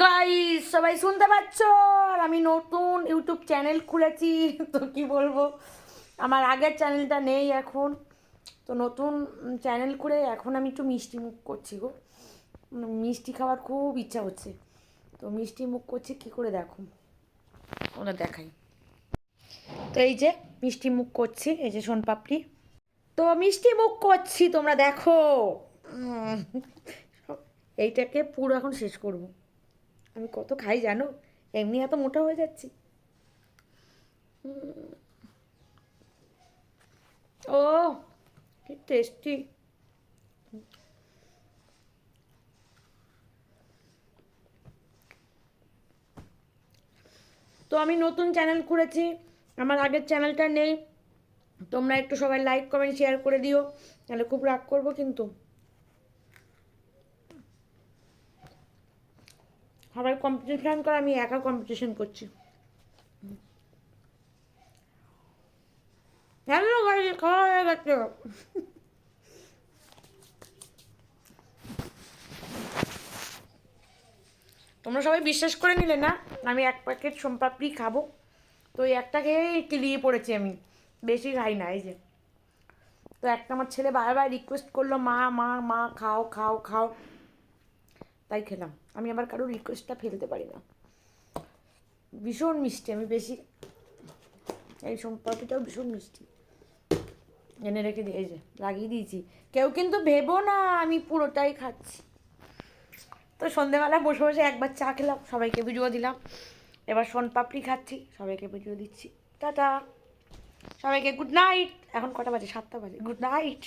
Guys, সবাই শুনতে পাচ্ছ? আর আমি নতুন ইউটিউব চ্যানেল খুলেছি। তো কি বলবো, আমার আগের চ্যানেলটা নেই এখন। তো নতুন চ্যানেল খুলে এখন আমি একটু মিষ্টি মুখ করছি গো। মিষ্টি খাওয়ার খুব ইচ্ছা হচ্ছে। তো মিষ্টি মুখ করছি কী করে দেখো, ওরা দেখাই। তো এই যে মিষ্টি মুখ করছি, এই যে সোনপাপড়ি। তো মিষ্টি মুখ করছি, তোমরা দেখো। এইটাকে পুরো এখন শেষ করব। আমি কত খাই জানো, এমনি এত মোটা হয়ে যাচ্ছি। ও কি টেস্টি। তো আমি নতুন চ্যানেল খুলেছি, আমার আগের চ্যানেলটা নেই। তোমরা একটু সবাই লাইক কমেন্ট শেয়ার করে দিও, তাহলে খুব রাগ করবো কিন্তু। সবাই কম্পিটিশন করে, আমি একা কম্পিটিশন করছি। হ্যালো গাইস, খাওয়া হয়ে গেছে। তোমরা সবাই বিশ্বাস করে নিলে না আমি এক প্যাকেট সোনপাপড়ি খাবো। তো এই একটা খেয়েই কিলিয়ে পড়েছি আমি, বেশি খাই না। এই যে, তো একটা আমার ছেলে বারবার রিকোয়েস্ট করলো, মা মা মা খাও খাও খাও, তাই খেলাম। আমি আবার কারোর রিকোয়েস্টটা ফেলতে পারি না। ভীষণ মিষ্টি, আমি বেশি, এই সোনপাপড়িটাও ভীষণ মিষ্টি। এনে রেখে দিয়ে এই যে লাগিয়ে দিয়েছি, কেউ কিন্তু ভেবো না আমি পুরোটাই খাচ্ছি। তো সন্ধেবেলা বসে বসে একবার চা খেলাম, সবাইকে ভিডিও দিলাম। এবার সোনপাপড়ি খাচ্ছি, সবাইকে ভিডিও দিচ্ছি। টাটা, সবাইকে গুড নাইট। এখন কটা বাজে? 7টা বাজে। Good night.